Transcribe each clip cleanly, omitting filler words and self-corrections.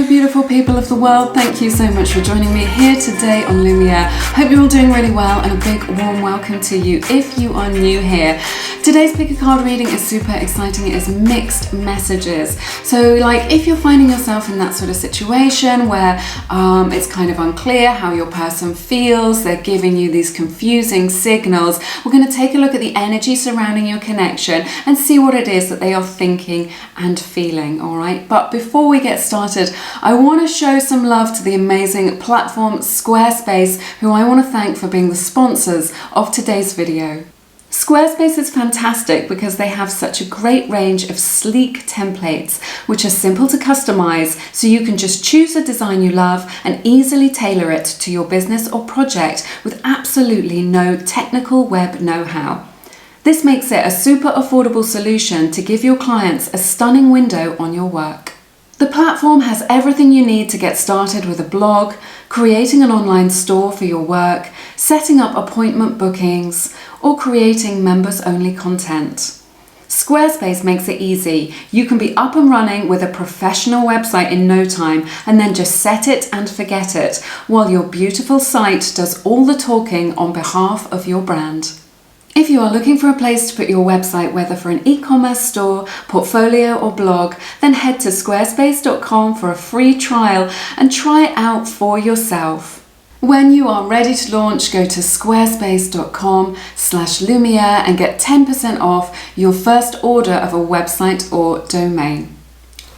beautiful people of the world. Thank you so much for joining me here today on Lumiere. Hope you're all doing really well, and a big warm welcome to you if you are new here. Today's pick a card reading is super exciting. It is mixed messages. So like if you're finding yourself in that sort of situation where it's kind of unclear how your person feels, they're giving you these confusing signals, we're going to take a look at the energy surrounding your connection and see what it is that they are thinking and feeling, all right? But before we get started, I want to show some love to the amazing platform SQUARESPACE, who I want to thank for being the sponsors of today's video. SQUARESPACE is fantastic because they have such a great range of sleek templates which are simple to customize, so you can just choose a design you love and easily tailor it to your business or project with absolutely no technical web know-how. This makes it a super affordable solution to give your clients a stunning window on your work. The platform has everything you need to get started with a blog, creating an online store for your work, setting up appointment bookings, or creating members-only content. SQUARESPACE makes it easy. You can be up and running with a professional website in no time and then just set it and forget it, while your beautiful site does all the talking on behalf of your brand. If you are looking for a place to put your website, whether for an e-commerce store, portfolio or blog, then head to squarespace.com for a free trial and try it out for yourself. When you are ready to launch, go to squarespace.com/Lumiere and get 10% off your first order of a website or domain.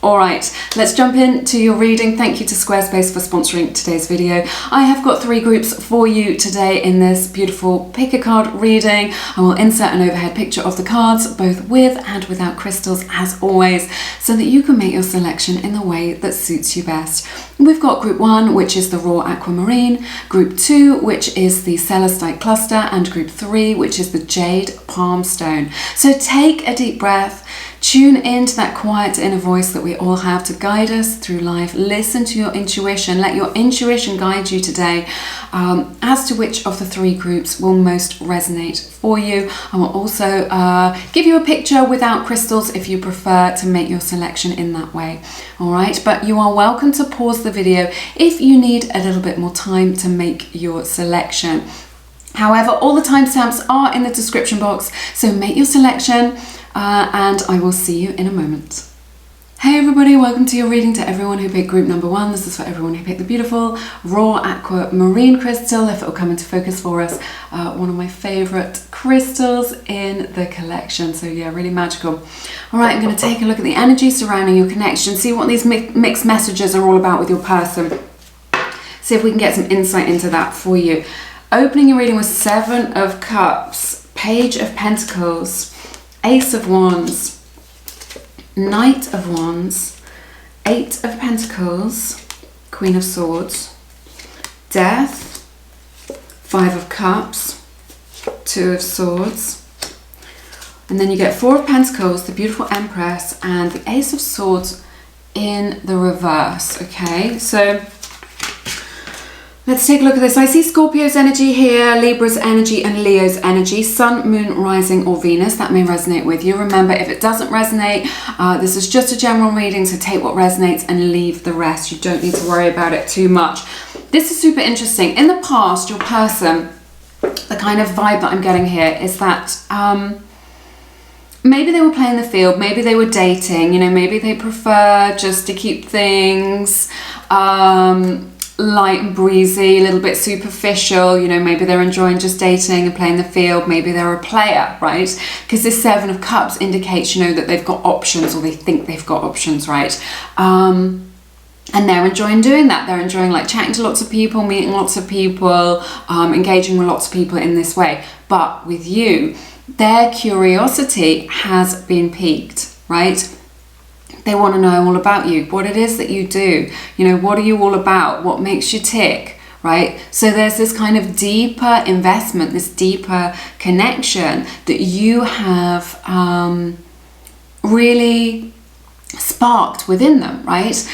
Alright, let's jump into your reading. Thank you to SQUARESPACE for sponsoring today's video. I have got 3 groups for you today in this beautiful pick a card reading. I will insert an overhead picture of the cards, both with and without crystals as always, so that you can make your selection in the way that suits you best. We've got group 1, which is the raw aquamarine, group 2, which is the celestite cluster, and group 3, which is the jade palm stone. So take a deep breath. Tune into that quiet inner voice that we all have to guide us through life. Listen to your intuition. Let your intuition guide you today as to which of the 3 groups will most resonate for you. I will also give you a picture without crystals if you prefer to make your selection in that way. All right, but you are welcome to pause the video if you need a little bit more time to make your selection. However, all the timestamps are in the description box, so make your selection. And I will see you in a moment. Hey everybody, welcome to your reading. To everyone who picked group number 1, this is for everyone who picked the beautiful raw aquamarine crystal, if it will come into focus for us. One of my favorite crystals in the collection, so yeah, really magical. All right, I'm going to take a look at the energy surrounding your connection, see what these mixed messages are all about with your person, see if we can get some insight into that for you. Opening your reading with 7 of Cups, Page of Pentacles, Ace of Wands, Knight of Wands, 8 of Pentacles, Queen of Swords, Death, 5 of Cups, 2 of Swords, and then you get 4 of Pentacles, the beautiful Empress, and the Ace of Swords in the reverse. Okay, so let's take a look at this. I see Scorpio's energy here, Libra's energy, and Leo's energy. Sun, Moon, Rising, or Venus. That may resonate with you. Remember, if it doesn't resonate, this is just a general reading, so take what resonates and leave the rest. You don't need to worry about it too much. This is super interesting. In the past, your person, the kind of vibe that I'm getting here is that maybe they were playing the field, maybe they were dating, you know, maybe they prefer just to keep things light and breezy, a little bit superficial, you know, maybe they're enjoying just dating and playing the field, maybe they're a player, right? Because this 7 of Cups indicates, you know, that they've got options, or they think they've got options, right? And they're enjoying doing that. They're enjoying like chatting to lots of people, meeting lots of people, engaging with lots of people in this way. But with you, their curiosity has been piqued, right? They want to know all about you, what it is that you do, you know, what are you all about, what makes you tick, right? So there's this kind of deeper investment, this deeper connection that you have really sparked within them, right?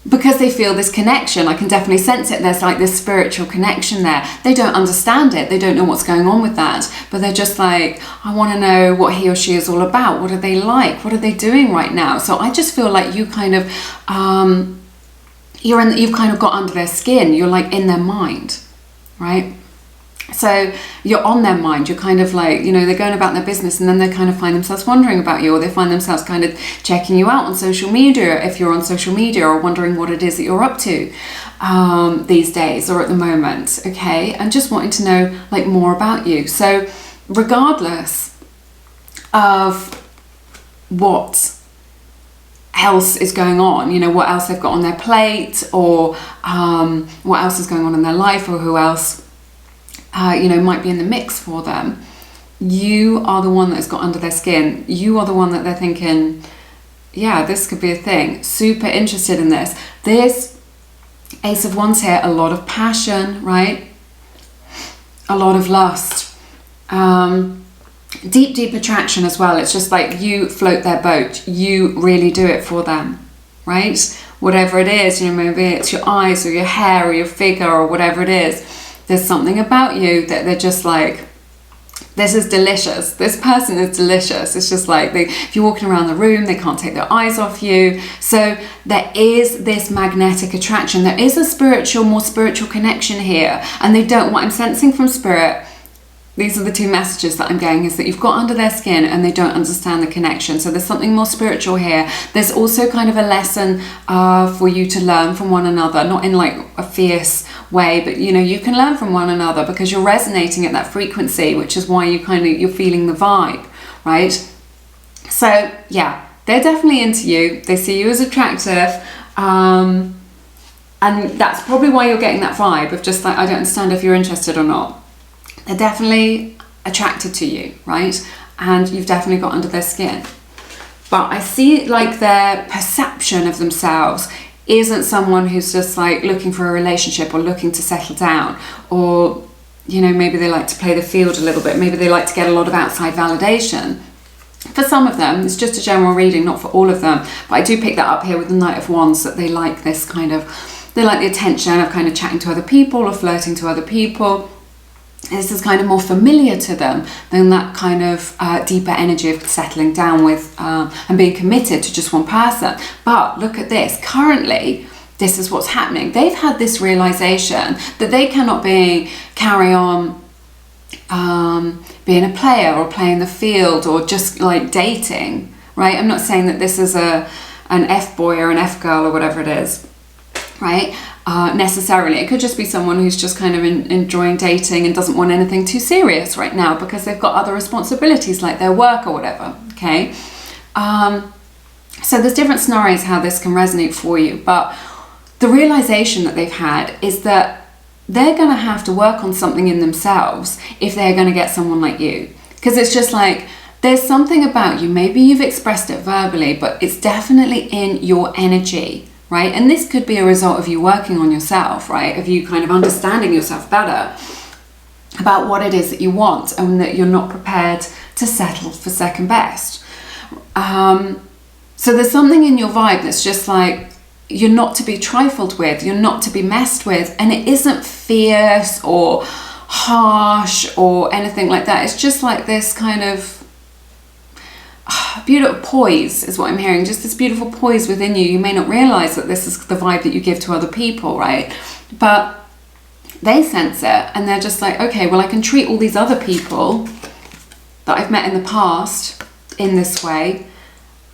because they feel this connection. I can definitely sense it. There's like this spiritual connection there. They don't understand it. They don't know what's going on with that. But they're just like, I want to know what he or she is all about. What are they like? What are they doing right now? So I just feel like you kind of, you've kind of got under their skin. You're like in their mind, right? So you're on their mind. You're kind of like, you know, they're going about their business and then they kind of find themselves wondering about you, or they find themselves kind of checking you out on social media, if you're on social media, or wondering what it is that you're up to these days or at the moment, okay? And just wanting to know like more about you. So regardless of what else is going on, you know, what else they've got on their plate, or what else is going on in their life, or who else you know, might be in the mix for them, you are the one that's got under their skin. You are the one that they're thinking, yeah, this could be a thing. Super interested in this. This Ace of Wands here, a lot of passion, right? A lot of lust. Deep attraction as well. It's just like you float their boat. You really do it for them, right? Whatever it is, you know, maybe it's your eyes or your hair or your figure or whatever it is. There's something about you that they're just like, this is delicious. This person is delicious. It's just like, if you're walking around the room, they can't take their eyes off you. So there is this magnetic attraction. There is a more spiritual connection here. And they don't, what I'm sensing from spirit, these are the two messages that I'm getting, is that you've got under their skin and they don't understand the connection. So there's something more spiritual here. There's also kind of a lesson for you to learn from one another, not in like a fierce way, but you know, you can learn from one another because you're resonating at that frequency, which is why you're feeling the vibe, right? So yeah, they're definitely into you. They see you as attractive. And that's probably why you're getting that vibe of just like, I don't understand if you're interested or not. They're definitely attracted to you, right? And you've definitely got under their skin. But I see like their perception of themselves isn't someone who's just like looking for a relationship or looking to settle down, or, you know, maybe they like to play the field a little bit. Maybe they like to get a lot of outside validation. For some of them, it's just a general reading, not for all of them. But I do pick that up here with the Knight of Wands, that they like this kind of, they like the attention of kind of chatting to other people or flirting to other people. This is kind of more familiar to them than that kind of deeper energy of settling down with and being committed to just one person. But look at this. Currently, this is what's happening. They've had this realization that they cannot carry on being a player or playing the field or just like dating, right? I'm not saying that this is an F-boy or an F-girl or whatever it is, right? Necessarily. It could just be someone who's just kind of enjoying dating and doesn't want anything too serious right now because they've got other responsibilities like their work or whatever, okay? So there's different scenarios how this can resonate for you, but the realization that they've had is that they're going to have to work on something in themselves if they're going to get someone like you. Because it's just like, there's something about you, maybe you've expressed it verbally, but it's definitely in your energy, right? And this could be a result of you working on yourself, right? Of you kind of understanding yourself better about what it is that you want and that you're not prepared to settle for second best. So there's something in your vibe that's just like, you're not to be trifled with, you're not to be messed with, and it isn't fierce or harsh or anything like that. It's just like this kind of beautiful poise is what I'm hearing, just this beautiful poise within you. You may not realize that this is the vibe that you give to other people, right? But they sense it and they're just like, okay, well, I can treat all these other people that I've met in the past in this way,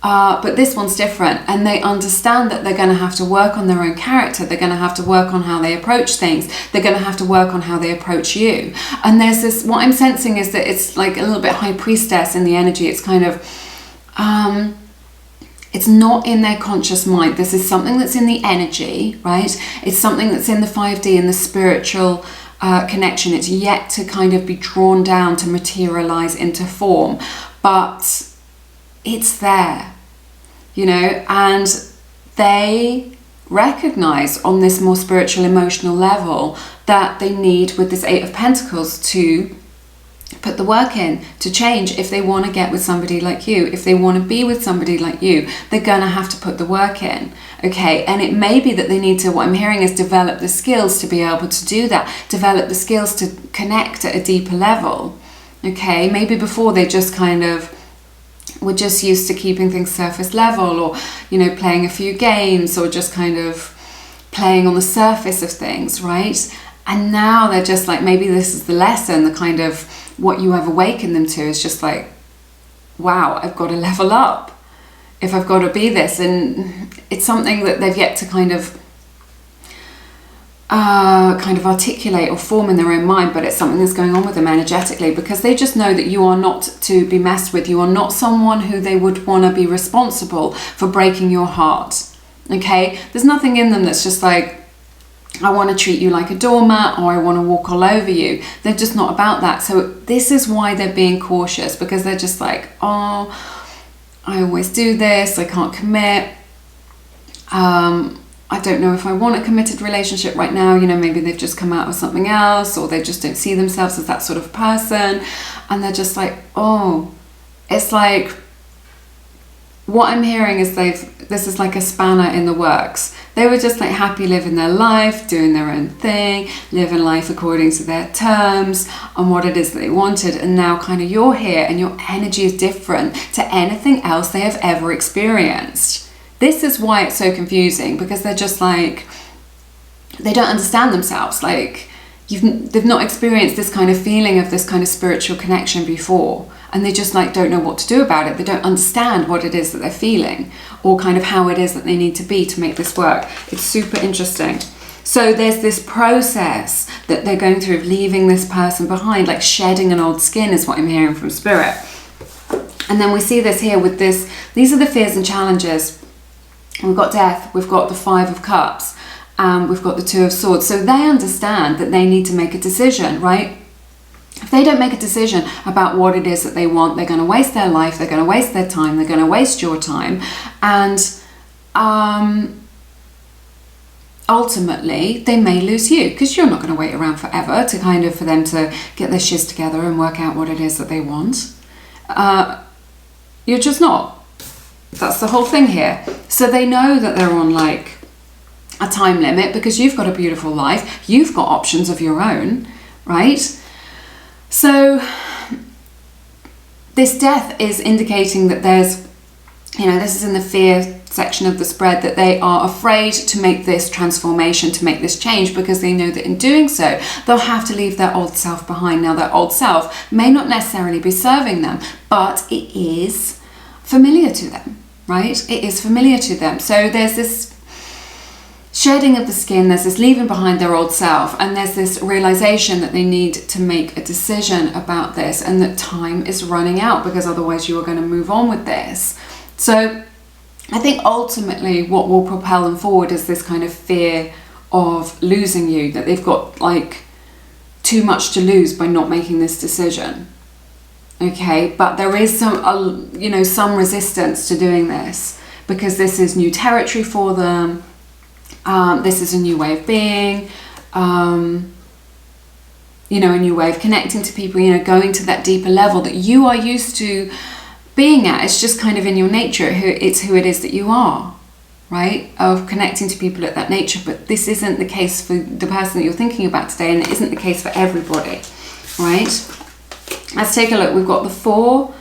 but this one's different. And they understand that they're going to have to work on their own character. They're going to have to work on how they approach things. They're going to have to work on how they approach you. And there's this, what I'm sensing is that it's like a little bit high priestess in the energy. It's kind of, it's not in their conscious mind. This is something that's in the energy, right? It's something that's in the 5D, in the spiritual connection. It's yet to kind of be drawn down to materialize into form, but it's there, you know, and they recognize on this more spiritual, emotional level that they need, with this 8 of Pentacles, to put the work in to change. If they want to get with somebody like you, if they want to be with somebody like you, they're going to have to put the work in. Okay, and it may be that they need to, what I'm hearing is develop the skills to be able to do that, develop the skills to connect at a deeper level. Okay, maybe before they just kind of were just used to keeping things surface level, or, you know, playing a few games, or just kind of playing on the surface of things, right? And now they're just like, maybe this is the lesson, the kind of what you have awakened them to is just like, wow, I've got to level up if I've got to be this. And it's something that they've yet to kind of articulate or form in their own mind, but it's something that's going on with them energetically, because they just know that you are not to be messed with. You are not someone who they would want to be responsible for breaking your heart. Okay, there's nothing in them that's just like, I want to treat you like a doormat, or I want to walk all over you. They're just not about that. So this is why they're being cautious, because they're just like, oh, I always do this, I can't commit. I don't know if I want a committed relationship right now. You know, maybe they've just come out of something else, or they just don't see themselves as that sort of person. And they're just like, oh, it's like, what I'm hearing is this is like a spanner in the works. They were just like happy living their life, doing their own thing, living life according to their terms and what it is that they wanted. And now kind of you're here and your energy is different to anything else they have ever experienced. This is why it's so confusing, because they're just like, they don't understand themselves. Like, they've not experienced this kind of feeling of this kind of spiritual connection before, and they just like don't know what to do about it. They don't understand what it is that they're feeling, or kind of how it is that they need to be to make this work. It's super interesting. So there's this process that they're going through of leaving this person behind, like shedding an old skin is what I'm hearing from Spirit. And then we see this here with this, these are the fears and challenges. We've got death, we've got the 5 of Cups, we've got the 2 of Swords. So they understand that they need to make a decision, right? If they don't make a decision about what it is that they want, they're going to waste their life, they're going to waste their time, they're going to waste your time. And ultimately, they may lose you, because you're not going to wait around forever to kind of for them to get their shiz together and work out what it is that they want. You're just not. That's the whole thing here. So they know that they're on like a time limit, because you've got a beautiful life, you've got options of your own, right? So this death is indicating that there's, you know, this is in the fear section of the spread, that they are afraid to make this transformation, to make this change, because they know that in doing so, they'll have to leave their old self behind. Now, their old self may not necessarily be serving them, but it is familiar to them, right? It is familiar to them. So there's this shedding of the skin, there's this leaving behind their old self, and there's this realization that they need to make a decision about this, and that time is running out, because otherwise you are going to move on with this. So I think ultimately what will propel them forward is this kind of fear of losing you, that they've got like too much to lose by not making this decision. Okay, but there is some, you know, some resistance to doing this, because this is new territory for them. This is a new way of being, you know, a new way of connecting to people, you know, going to that deeper level that you are used to being at. It's just kind of in your nature, it's who it is that you are, right? Of connecting to people at that nature. But this isn't the case for the person that you're thinking about today, and it isn't the case for everybody, right? Let's take a look. We've got the 4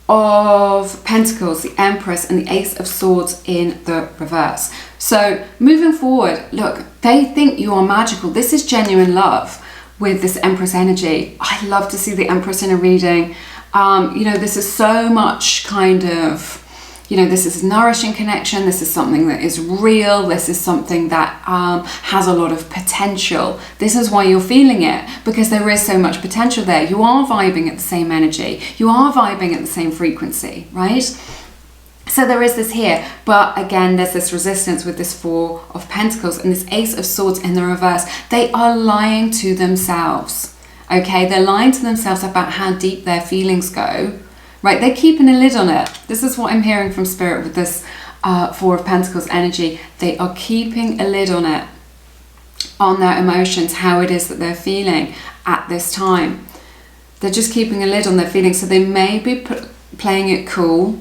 of Pentacles, the Empress, and the Ace of Swords in the reverse. So moving forward, look, they think you are magical. This is genuine love with this Empress energy. I love to see the Empress in a reading. You know, this is so much kind of, you know, this is nourishing connection. This is something that is real. This is something that has a lot of potential. This is why you're feeling it, because there is so much potential there. You are vibing at the same energy. You are vibing at the same frequency, right? So there is this here, but again, there's this resistance with this 4 of Pentacles and this Ace of Swords in the reverse. They are lying to themselves, okay? They're lying to themselves about how deep their feelings go. Right, they're keeping a lid on it. This is what I'm hearing from Spirit with this 4 of Pentacles energy. They are keeping a lid on it, on their emotions, how it is that they're feeling at this time. They're just keeping a lid on their feelings. So they may be playing it cool.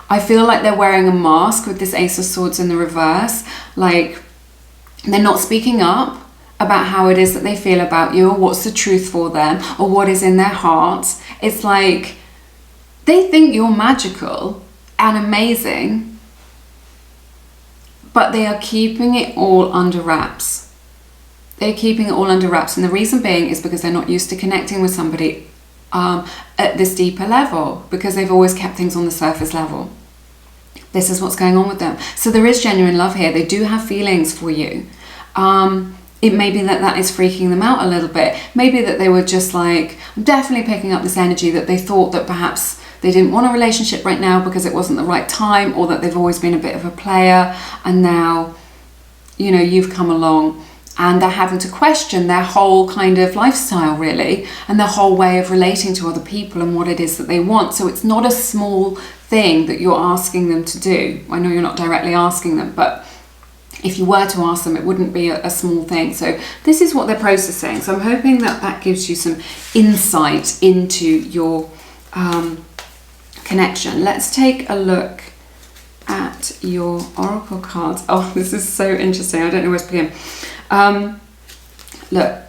I feel like they're wearing a mask with this Ace of Swords in the reverse. Like, they're not speaking up about how it is that they feel about you, or what's the truth for them, or what is in their hearts. It's like they think you're magical and amazing, but they are keeping it all under wraps. They're keeping it all under wraps, and the reason being is because they're not used to connecting with somebody at this deeper level, because they've always kept things on the surface level. This is what's going on with them. So there is genuine love here. They do have feelings for you. It may be that that is freaking them out a little bit. Maybe that they were just like, I'm definitely picking up this energy that they thought that perhaps they didn't want a relationship right now because it wasn't the right time, or that they've always been a bit of a player, and now, you know, you've come along and they're having to question their whole kind of lifestyle, really, and their whole way of relating to other people and what it is that they want. So it's not a small thing that you're asking them to do. I know you're not directly asking them, but if you were to ask them, it wouldn't be a small thing. So this is what they're processing. So I'm hoping that that gives you some insight into your connection. Let's take a look at your oracle cards. Oh, this is so interesting. I don't know where to begin. Look.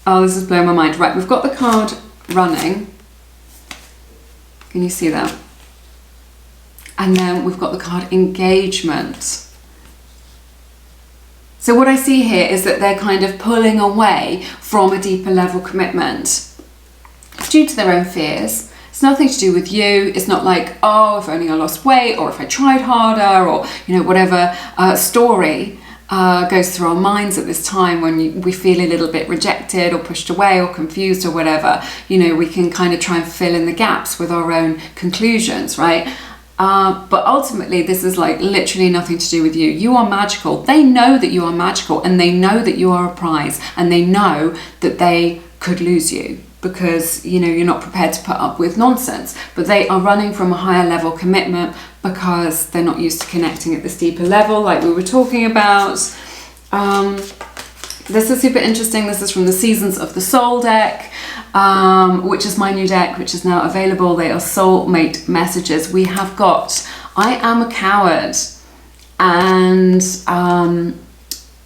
Oh, this is blowing my mind. Right, we've got the card running. Can you see that? And then we've got the card engagement. So what I see here is that they're kind of pulling away from a deeper level commitment due to their own fears. It's nothing to do with you. It's not like, oh, if only I lost weight, or if I tried harder, or, you know, whatever story goes through our minds at this time when we feel a little bit rejected or pushed away or confused or whatever. You know, we can kind of try and fill in the gaps with our own conclusions, right? But ultimately, this is like literally nothing to do with you. You are magical. They know that you are magical, and they know that you are a prize, and they know that they could lose you because, you know, you're not prepared to put up with nonsense. But they are running from a higher level commitment because they're not used to connecting at this deeper level, like we were talking about. This is super interesting. This is from the Seasons of the Soul deck, which is my new deck, which is now available. They are soulmate messages. We have got, I am a coward, and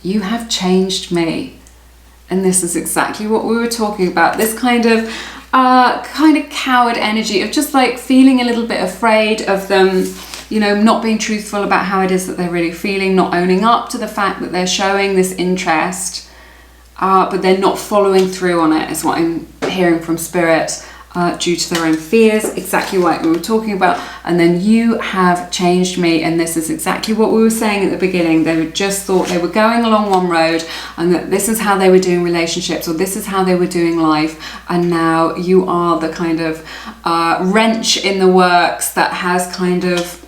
you have changed me. And this is exactly what we were talking about. This kind of coward energy of just like feeling a little bit afraid of them, you know, not being truthful about how it is that they're really feeling, not owning up to the fact that they're showing this interest, but they're not following through on it, is what I'm hearing from Spirit, due to their own fears, exactly what we were talking about. And then you have changed me, and this is exactly what we were saying at the beginning. They just thought they were going along one road, and that this is how they were doing relationships, or this is how they were doing life, and now you are the kind of wrench in the works that has kind of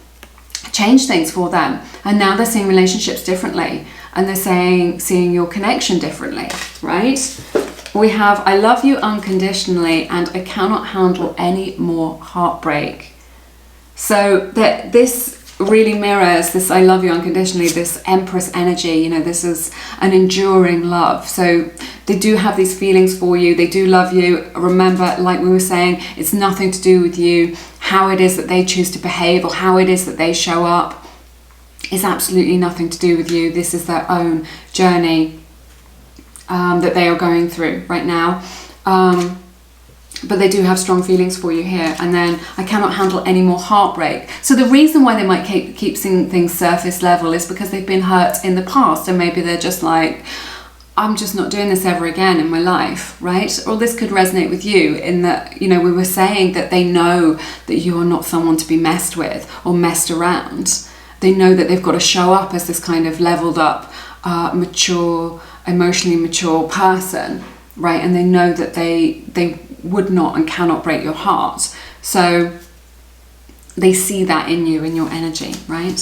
changed things for them. And now they're seeing relationships differently, and they're seeing your connection differently, right? We have, I love you unconditionally, and I cannot handle any more heartbreak. So that this really mirrors this I love you unconditionally, this Empress energy. You know, this is an enduring love. So they do have these feelings for you. They do love you. Remember, like we were saying, it's nothing to do with you. How it is that they choose to behave, or how it is that they show up, is absolutely nothing to do with you. This is their own journey that they are going through right now. But they do have strong feelings for you here. And then, I cannot handle any more heartbreak. So the reason why they might keep seeing things surface level is because they've been hurt in the past, and maybe they're just like, I'm just not doing this ever again in my life, right? Or this could resonate with you in that, you know, we were saying that they know that you are not someone to be messed with or messed around. They know that they've got to show up as this kind of leveled up, mature, emotionally mature person, right? And they know that they would not and cannot break your heart. So they see that in you, in your energy, right?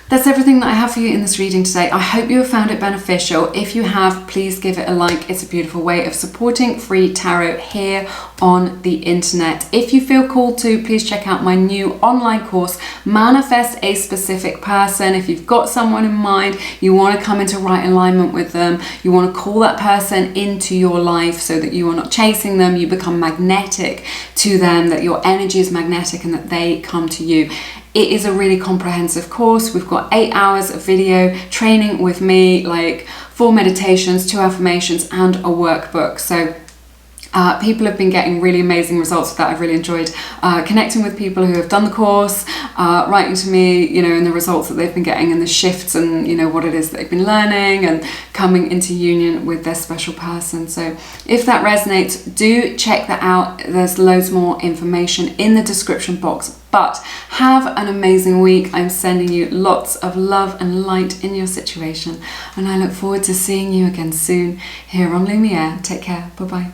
That's everything that I have for you in this reading today. I hope you have found it beneficial. If you have, please give it a like. It's a beautiful way of supporting free tarot here on the internet. If you feel called to, please check out my new online course, Manifest a Specific Person. If you've got someone in mind, you want to come into right alignment with them, you want to call that person into your life so that you are not chasing them, you become magnetic to them, that your energy is magnetic and that they come to you. It is a really comprehensive course. We've got 8 hours of video training with me, like 4 meditations, 2 affirmations, and a workbook. So people have been getting really amazing results with that. I've really enjoyed connecting with people who have done the course, writing to me, you know, and the results that they've been getting and the shifts and, you know, what it is that they've been learning and coming into union with their special person. So if that resonates, do check that out. There's loads more information in the description box. But have an amazing week. I'm sending you lots of love and light in your situation. And I look forward to seeing you again soon here on Lumiere. Take care. Bye-bye.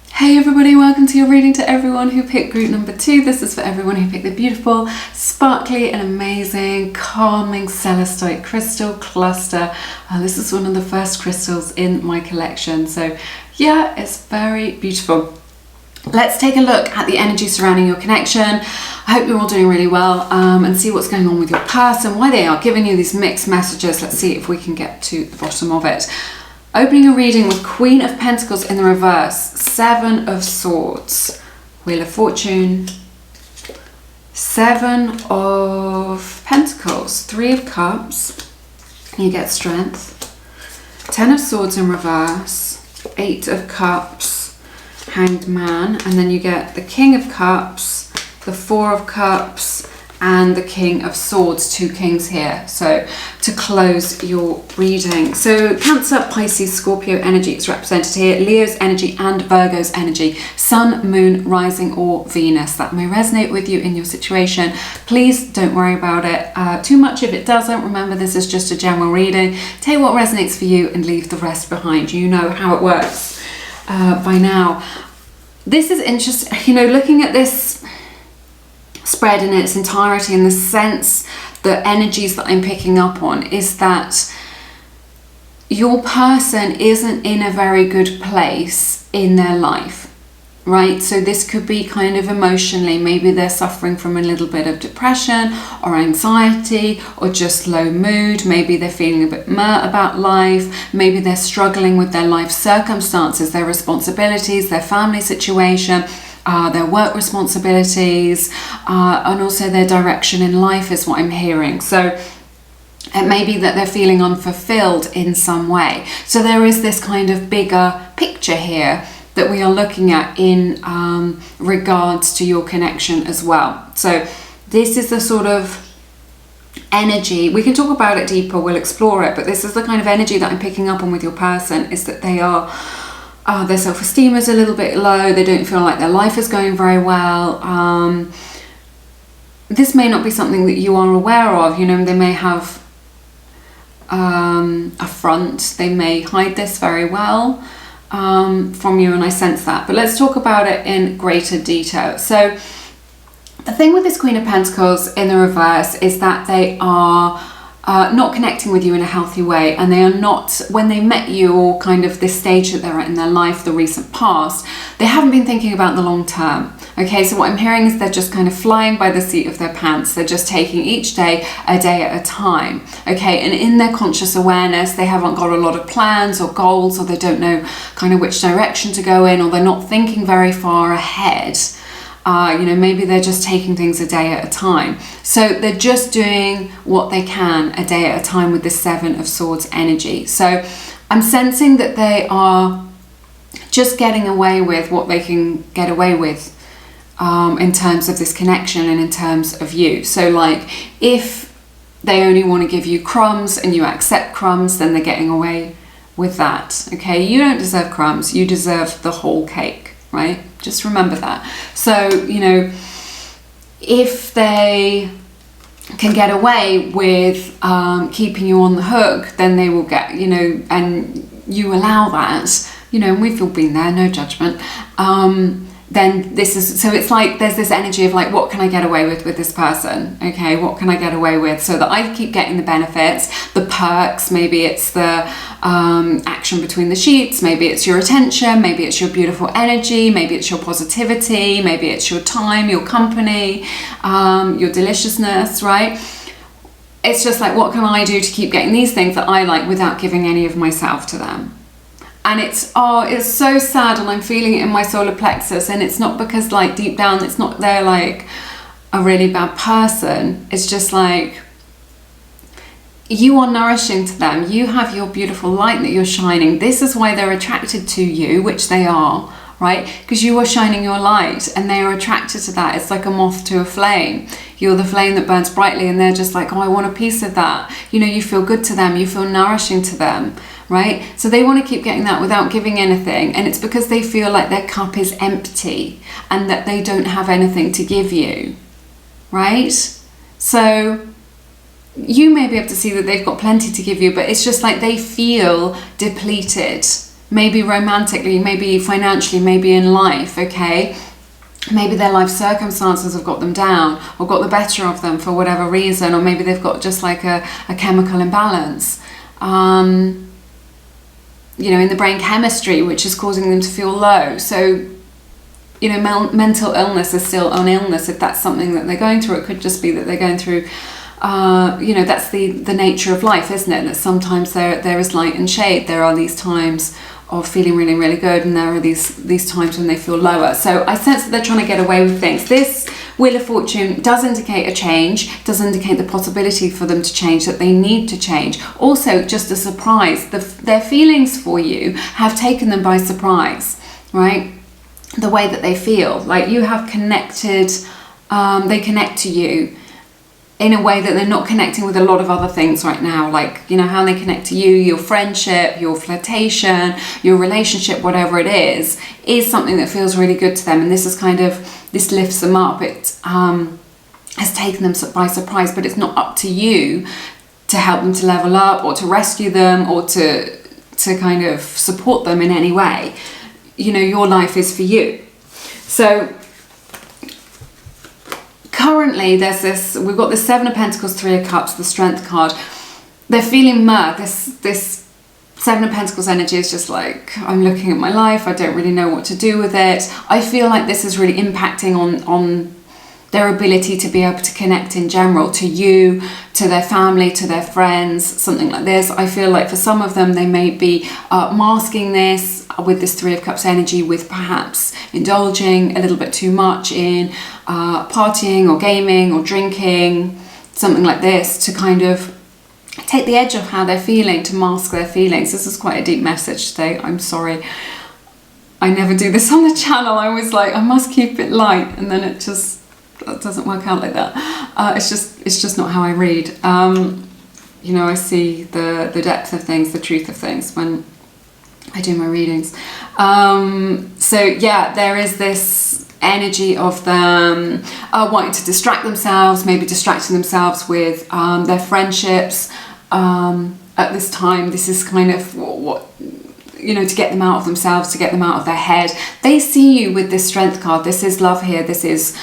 Hey everybody, welcome to your reading to everyone who picked group number 2. This is for everyone who picked the beautiful, sparkly and amazing, calming Celestite crystal cluster. This is one of the first crystals in my collection. So yeah, it's very beautiful. Let's take a look at the energy surrounding your connection. I hope you're all doing really well, and see what's going on with your person, why they are giving you these mixed messages. Let's see if we can get to the bottom of it. Opening a reading with Queen of Pentacles in the reverse, 7 of Swords, Wheel of Fortune, 7 of Pentacles, 3 of Cups, you get strength, 10 of Swords in reverse, 8 of Cups, Hanged Man, and then you get the King of Cups, the 4 of Cups, and the King of Swords, 2 kings here. So to close your reading, so Cancer, Pisces, Scorpio energy is represented here, Leo's energy and Virgo's energy, Sun, Moon, Rising or Venus. That may resonate with you in your situation. Please don't worry about it too much if it doesn't. Remember, this is just a general reading. Take what resonates for you and leave the rest behind. You know how it works by now. This is interesting, you know, looking at this spread in its entirety, and the sense, the energies that I'm picking up on is that your person isn't in a very good place in their life, right? So this could be kind of emotionally, maybe they're suffering from a little bit of depression or anxiety or just low mood. Maybe they're feeling a bit meh about life. Maybe they're struggling with their life circumstances, their responsibilities, their family situation, their work responsibilities, and also their direction in life is what I'm hearing. So it may be that they're feeling unfulfilled in some way. So there is this kind of bigger picture here that we are looking at in regards to your connection as well. So this is the sort of energy, we can talk about it deeper, we'll explore it, but this is the kind of energy that I'm picking up on with your person, is that they are their self-esteem is a little bit low, they don't feel like their life is going very well. This may not be something that you are aware of, you know, they may have a front, they may hide this very well from you, and I sense that. But let's talk about it in greater detail. So the thing with this Queen of Pentacles in the reverse is that they are not connecting with you in a healthy way, and they are not, when they met you, or kind of this stage that they're at in their life, the recent past, they haven't been thinking about the long term. Okay, so what I'm hearing is they're just kind of flying by the seat of their pants. They're just taking each day a day at a time. Okay, and in their conscious awareness, they haven't got a lot of plans or goals, or they don't know kind of which direction to go in, or they're not thinking very far ahead. You know, maybe they're just taking things a day at a time. So they're just doing what they can a day at a time with the 7 of Swords energy. So I'm sensing that they are just getting away with what they can get away with in terms of this connection and in terms of you. So like, if they only want to give you crumbs and you accept crumbs, then they're getting away with that. Okay, you don't deserve crumbs, you deserve the whole cake, right? Just remember that. So, you know, if they can get away with keeping you on the hook, then they will get, you know, and you allow that, you know, and we've all been there, no judgment, then this is, so it's like there's this energy of like, what can I get away with this person? Okay, what can I get away with so that I keep getting the benefits, the perks? Maybe it's the action between the sheets, maybe it's your attention, maybe it's your beautiful energy, maybe it's your positivity, maybe it's your time, your company, your deliciousness, right? It's just like, what can I do to keep getting these things that I like without giving any of myself to them? And it's so sad, and I'm feeling it in my solar plexus, and it's not because like deep down it's not they're like a really bad person. It's just like you are nourishing to them. You have your beautiful light that you're shining. This is why they're attracted to you, which they are, right? Because you are shining your light and they are attracted to that. It's like a moth to a flame. You're the flame that burns brightly, and they're just like, oh, I want a piece of that. You know, you feel good to them, you feel nourishing to them, right? So they want to keep getting that without giving anything, and it's because they feel like their cup is empty and that they don't have anything to give you, right? So you may be able to see that they've got plenty to give you, but it's just like they feel depleted, maybe romantically, maybe financially, maybe in life, okay? Maybe their life circumstances have got them down or got the better of them for whatever reason, or maybe they've got just like a chemical imbalance, you know, in the brain chemistry, which is causing them to feel low. So, you know, mental illness is still an illness if that's something that they're going through. It could just be that they're going through, you know, that's the nature of life, isn't it? That sometimes there is light and shade. There are these times of feeling really, really good, and there are these times when they feel lower. So I sense that they're trying to get away with things. This Wheel of Fortune does indicate a change, does indicate the possibility for them to change, that they need to change. Also, just a surprise. Their feelings for you have taken them by surprise, right? The way that they feel, like you have connected, they connect to you in a way that they're not connecting with a lot of other things right now. Like, you know, how they connect to you, your friendship, your flirtation, your relationship, whatever it is something that feels really good to them. And this is kind of, this lifts them up. It has taken them by surprise, but it's not up to you to help them to level up or to rescue them or to kind of support them in any way. You know, your life is for you. So currently we've got the Seven of Pentacles, Three of Cups, the Strength card. They're feeling this Seven of Pentacles energy is just like, I'm looking at my life, I don't really know what to do with it. I feel like this is really impacting on their ability to be able to connect in general to you, to their family, to their friends, something like this. I feel like for some of them, they may be masking this with this Three of Cups energy with perhaps indulging a little bit too much in partying or gaming or drinking, something like this, to kind of take the edge off how they're feeling, to mask their feelings. This is quite a deep message today. I'm sorry. I never do this on the channel. I was like, I must keep it light, and then it doesn't work out like that. It's just not how I read. You know, I see the depth of things, the truth of things when I do my readings. So yeah, there is this energy of them wanting to distract themselves, maybe distracting themselves with their friendships at this time. This is kind of what you know, to get them out of themselves, to get them out of their head. They see you with this Strength card. This is love here. This is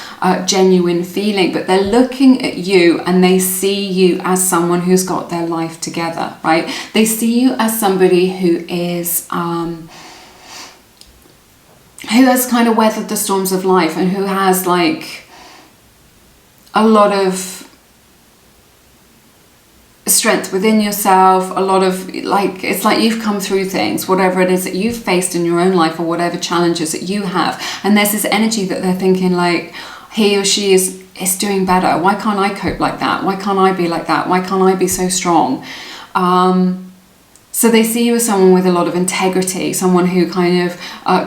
genuine feeling, but they're looking at you and they see you as someone who's got their life together, right? They see you as somebody who is who has kind of weathered the storms of life and who has like a lot of strength within yourself, a lot of like, it's like you've come through things, whatever it is that you've faced in your own life or whatever challenges that you have, and there's this energy that they're thinking like, he or she is doing better. Why can't I cope like that? Why can't I be like that? Why can't I be so strong? So they see you as someone with a lot of integrity, someone who kind of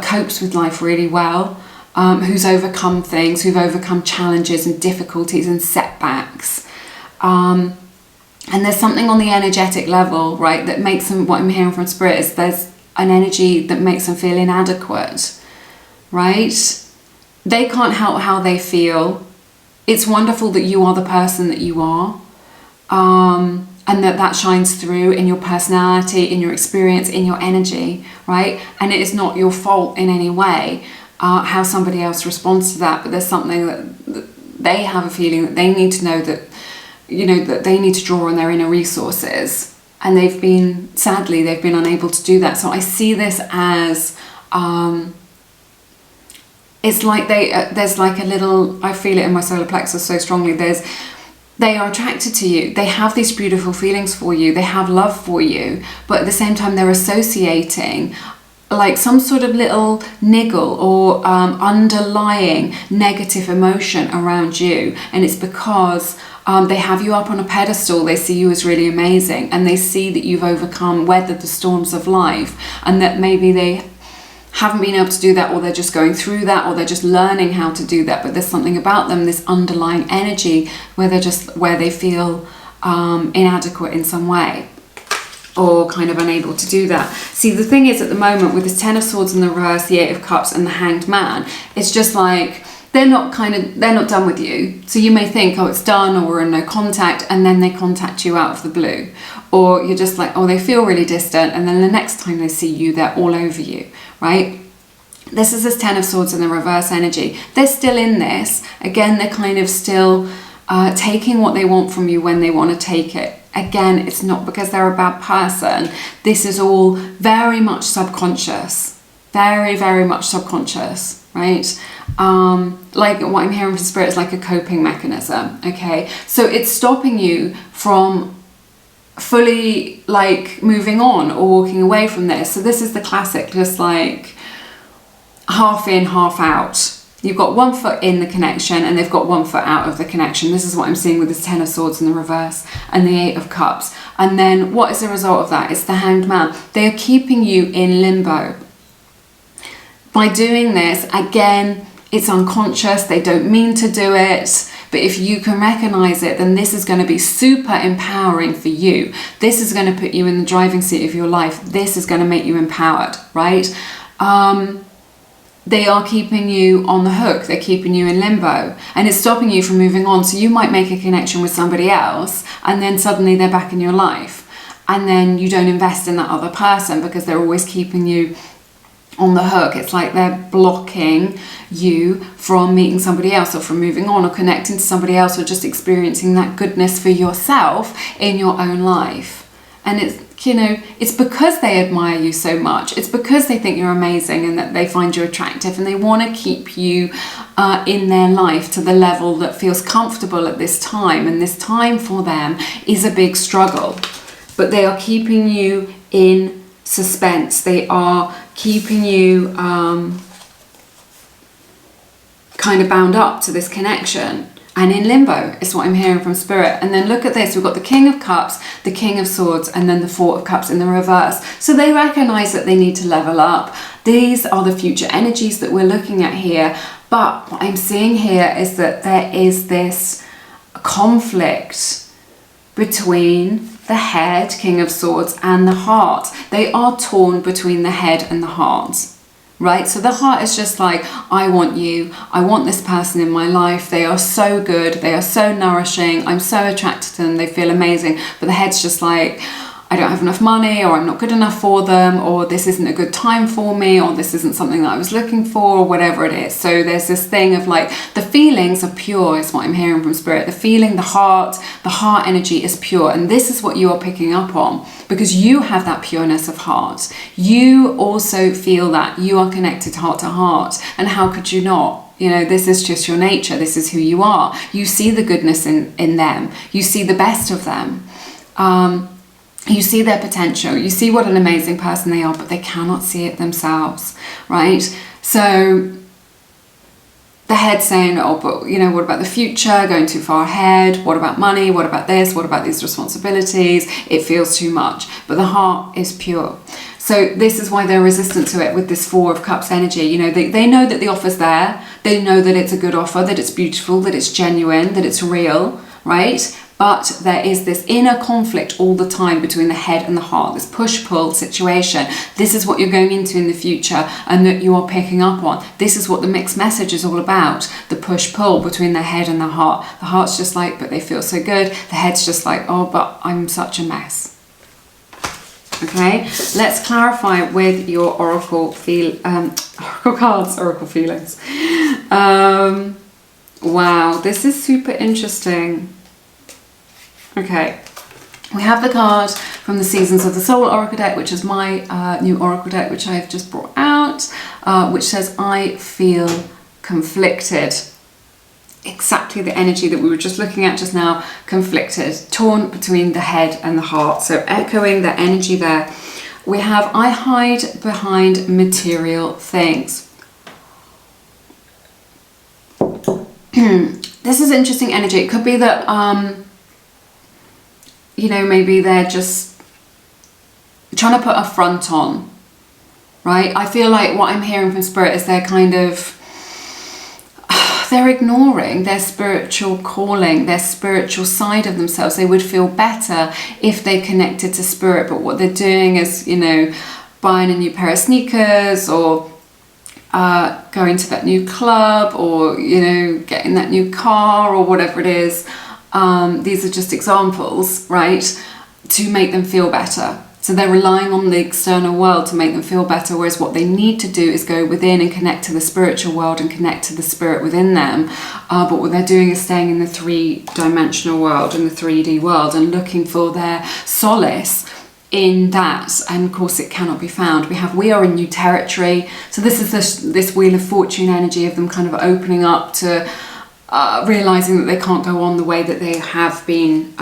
copes with life really well, who's overcome things, who've overcome challenges and difficulties and setbacks. And there's something on the energetic level, right, that makes them, what I'm hearing from Spirit is there's an energy that makes them feel inadequate, right? They can't help how they feel. It's wonderful that you are the person that you are, and that shines through in your personality, in your experience, in your energy, right? And it is not your fault in any way. how somebody else responds to that, but there's something that they have a feeling that they need to know, that, you know, that they need to draw on their inner resources, and sadly they've been unable to do that. So I see this as it's like there's like a little, I feel it in my solar plexus so strongly, they are attracted to you, they have these beautiful feelings for you, they have love for you, but at the same time they're associating like some sort of little niggle or underlying negative emotion around you. And it's because they have you up on a pedestal, they see you as really amazing, and they see that you've weathered the storms of life, and that maybe they haven't been able to do that, or they're just going through that, or they're just learning how to do that, but there's something about them, this underlying energy, where they feel inadequate in some way, or kind of unable to do that. See, the thing is, at the moment, with this Ten of Swords in the reverse, the Eight of Cups and the Hanged Man, it's just like they're not done with you. So you may think, oh, it's done, or we're in no contact, and then they contact you out of the blue, or you're just like, oh, they feel really distant, and then the next time they see you, they're all over you, right? This is this Ten of Swords in the reverse energy. They're still in this. Again, they're kind of still taking what they want from you when they want to take it. Again, it's not because they're a bad person. This is all very much subconscious. Very, very much subconscious, right? Like what I'm hearing from Spirit is like a coping mechanism, okay? So it's stopping you from fully like moving on or walking away from this. So this is the classic, just like half in, half out. You've got one foot in the connection and they've got one foot out of the connection. This is what I'm seeing with this Ten of Swords in the reverse and the Eight of Cups. And then what is the result of that? It's the Hanged Man. They are keeping you in limbo. By doing this, again, it's unconscious. They don't mean to do it. But if you can recognize it, then this is going to be super empowering for you. This is going to put you in the driving seat of your life. This is going to make you empowered, right? They are keeping you on the hook. They're keeping you in limbo, and it's stopping you from moving on. So you might make a connection with somebody else, and then suddenly they're back in your life, and then you don't invest in that other person because they're always keeping you on the hook. It's like they're blocking you from meeting somebody else, or from moving on, or connecting to somebody else, or just experiencing that goodness for yourself in your own life. And it's, you know, it's because they admire you so much. It's because they think you're amazing and that they find you attractive, and they want to keep you in their life to the level that feels comfortable at this time. And this time for them is a big struggle, but they are keeping you in suspense. They are keeping you kind of bound up to this connection. And in limbo is what I'm hearing from Spirit. And then look at this. We've got the King of Cups, the King of Swords, and then the Four of Cups in the reverse. So they recognize that they need to level up. These are the future energies that we're looking at here. But what I'm seeing here is that there is this conflict between the head, King of Swords, and the heart. They are torn between the head and the heart. Right? So the heart is just like, I want you, I want this person in my life, they are so good, they are so nourishing, I'm so attracted to them, they feel amazing. But the head's just like, I don't have enough money, or I'm not good enough for them, or this isn't a good time for me, or this isn't something that I was looking for, or whatever it is. So there's this thing of like, the feelings are pure is what I'm hearing from Spirit. The feeling, the heart energy is pure. And this is what you are picking up on, because you have that pureness of heart. You also feel that you are connected heart to heart. And how could you not? You know, this is just your nature. This is who you are. You see the goodness in them. You see the best of them. You see their potential, you see what an amazing person they are, but they cannot see it themselves, right? So the head saying, oh, but you know, what about the future, going too far ahead? What about money? What about this? What about these responsibilities? It feels too much, but the heart is pure. So this is why they're resistant to it with this Four of Cups energy. You know, they know that the offer's there. They know that it's a good offer, that it's beautiful, that it's genuine, that it's real, right? But there is this inner conflict all the time between the head and the heart, this push-pull situation. This is what you're going into in the future and that you are picking up on. This is what the mixed message is all about, the push-pull between the head and the heart. The heart's just like, but they feel so good. The head's just like, oh, but I'm such a mess. Okay, let's clarify with your oracle cards, oracle feelings. Wow, this is super interesting. Okay, we have the card from the Seasons of the Soul Oracle deck, which is my new oracle deck, which I've just brought out, which says, I feel conflicted. Exactly the energy that we were just looking at just now, conflicted, torn between the head and the heart. So echoing the energy there. We have, I hide behind material things. This is interesting energy. It could be that, you know, maybe they're just trying to put a front on, right? I feel like what I'm hearing from Spirit is they're kind of, they're ignoring their spiritual calling, their spiritual side of themselves. They would feel better if they connected to Spirit, but what they're doing is, you know, buying a new pair of sneakers, or going to that new club, or, you know, getting that new car, or whatever it is. These are just examples, right, to make them feel better. So they're relying on the external world to make them feel better, whereas what they need to do is go within and connect to the spiritual world and connect to the spirit within them. But what they're doing is staying in the three-dimensional world, in the 3D world, and looking for their solace in that. And of course it cannot be found. We are in new territory. So this is this Wheel of Fortune energy of them kind of opening up to realizing that they can't go on the way that they have been